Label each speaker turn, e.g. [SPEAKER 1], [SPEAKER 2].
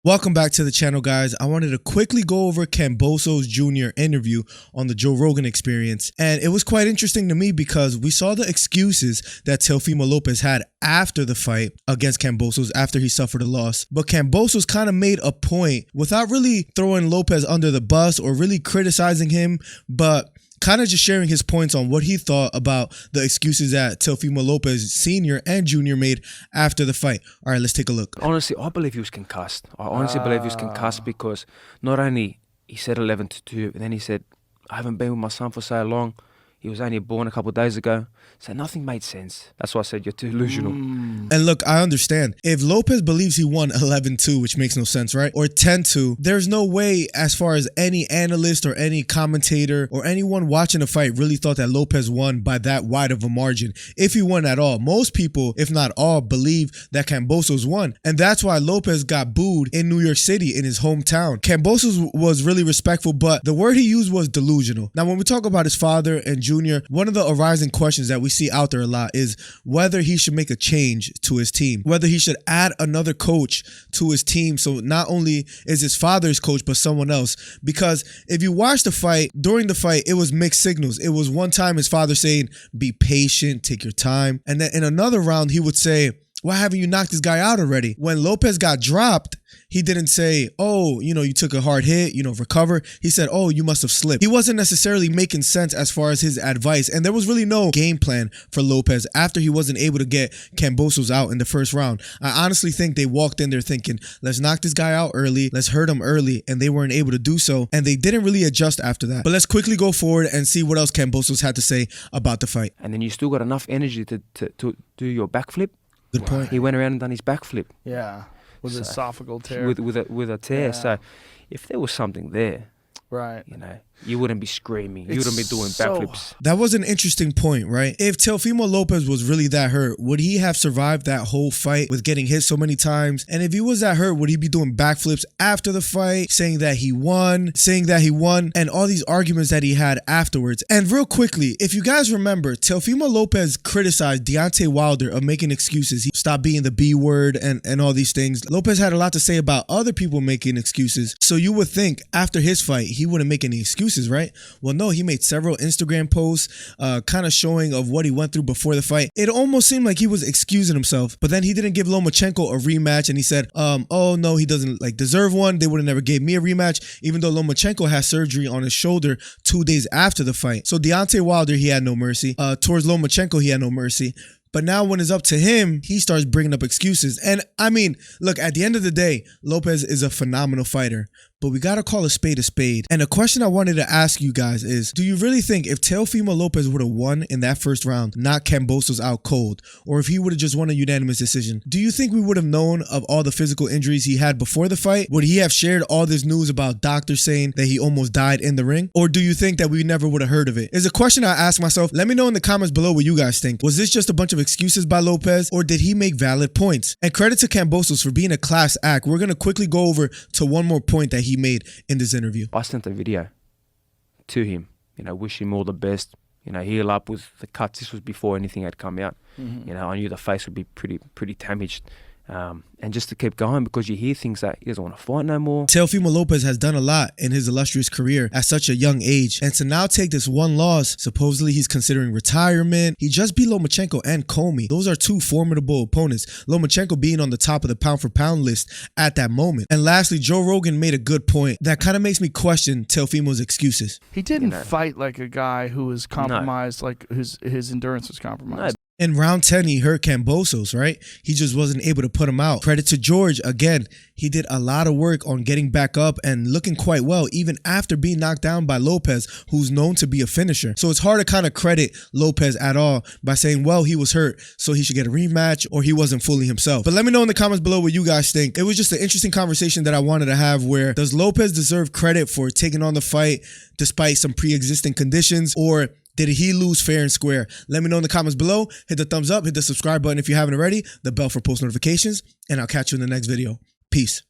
[SPEAKER 1] Welcome back to the channel, guys. I wanted to quickly go over Kambosos Jr. interview on the Joe Rogan Experience. And it was quite interesting to me because we saw the excuses that Teofimo Lopez had after the fight against Kambosos after he suffered a loss. But Kambosos kind of made a point without really throwing Lopez under the bus or really criticizing him, but kind of just sharing his points on what he thought about the excuses that Teofimo Lopez Sr. and Jr. made after the fight. All right, let's take a look.
[SPEAKER 2] Honestly, I believe he was concussed. I honestly believe he was concussed because not only he said 11-2, and then he said, I haven't been with my son for so long. He was only born a couple of days ago. So nothing made sense. That's why I said you're too delusional.
[SPEAKER 1] And look, I understand. If Lopez believes he won 11-2, which makes no sense, right? Or 10-2, there's no way as far as any analyst or any commentator or anyone watching the fight really thought that Lopez won by that wide of a margin. If he won at all. Most people, if not all, believe that Kambosos won. And that's why Lopez got booed in New York City in his hometown. Kambosos was really respectful, but the word he used was delusional. Now, when we talk about his father and Jr., one of the arising questions that we see out there a lot is whether he should make a change to his team, whether he should add another coach to his team. So not only is his father's coach, but someone else. Because if you watch the fight, during the fight, it was mixed signals. It was one time his father saying, be patient, take your time. And then in another round, he would say, why haven't you knocked this guy out already? When Lopez got dropped, he didn't say, oh, you took a hard hit, recover. He said, oh, you must have slipped. He wasn't necessarily making sense as far as his advice. And there was really no game plan for Lopez after he wasn't able to get Kambosos out in the first round. I honestly think they walked in there thinking, let's knock this guy out early. Let's hurt him early. And they weren't able to do so. And they didn't really adjust after that. But let's quickly go forward and see what else Kambosos had to say about the fight.
[SPEAKER 2] And then you still got enough energy to do your backflip.
[SPEAKER 1] Good point.
[SPEAKER 2] He went around and done his backflip.
[SPEAKER 3] Yeah, with an esophageal tear.
[SPEAKER 2] With a tear. Yeah. So if there was something there,
[SPEAKER 3] right,
[SPEAKER 2] you wouldn't be screaming. You wouldn't be doing backflips.
[SPEAKER 1] That was an interesting point, right? If Teofimo Lopez was really that hurt, would he have survived that whole fight with getting hit so many times? And if he was that hurt, would he be doing backflips after the fight, saying that he won, and all these arguments that he had afterwards? And real quickly, if you guys remember, Teofimo Lopez criticized Deontay Wilder of making excuses. He stopped being the B word and all these things. Lopez had a lot to say about other people making excuses. So you would think after his fight, he wouldn't make any excuses, right? Well, no, he made several Instagram posts kind of showing of what he went through before the fight. It almost seemed like he was excusing himself, but then he didn't give Lomachenko a rematch, and he said, oh no, he doesn't deserve one. They would have never gave me a rematch, even though Lomachenko had surgery on his shoulder 2 days after the fight. So Deontay Wilder, he had no mercy. Towards Lomachenko, he had no mercy. But now when it's up to him, he starts bringing up excuses. And I mean, look, at the end of the day, Lopez is a phenomenal fighter, but we got to call a spade a spade. And a question I wanted to ask you guys is, do you really think if Teofimo Lopez would have won in that first round, knocked Kambosos out cold, or if he would have just won a unanimous decision, do you think we would have known of all the physical injuries he had before the fight? Would he have shared all this news about doctors saying that he almost died in the ring? Or do you think that we never would have heard of it? It's a question I ask myself. Let me know in the comments below what you guys think. Was this just a bunch of excuses by Lopez, or did he make valid points? And credit to Kambosos for being a class act. We're going to quickly go over to one more point that he made in this interview.
[SPEAKER 2] I sent a video to him, wish him all the best, heal up with the cuts. This was before anything had come out. I knew the face would be pretty damaged. And just to keep going, because you hear things that he doesn't want to fight no more.
[SPEAKER 1] Teofimo Lopez has done a lot in his illustrious career at such a young age, and to now take this one loss, supposedly he's considering retirement. He just beat Lomachenko and Comey. Those are two formidable opponents, Lomachenko being on the top of the pound for pound list at that moment. And lastly, Joe Rogan made a good point that kind of makes me question Teofimo's excuses.
[SPEAKER 3] He didn't fight like a guy who was compromised, like his endurance was compromised.
[SPEAKER 1] In round 10, he hurt Kambosos, right? He just wasn't able to put him out. Credit to George. Again, he did a lot of work on getting back up and looking quite well, even after being knocked down by Lopez, who's known to be a finisher. So it's hard to kind of credit Lopez at all by saying, well, he was hurt, so he should get a rematch, or he wasn't fully himself. But let me know in the comments below what you guys think. It was just an interesting conversation that I wanted to have, where does Lopez deserve credit for taking on the fight despite some pre-existing conditions, or did he lose fair and square? Let me know in the comments below. Hit the thumbs up, hit the subscribe button if you haven't already, the bell for post notifications, and I'll catch you in the next video. Peace.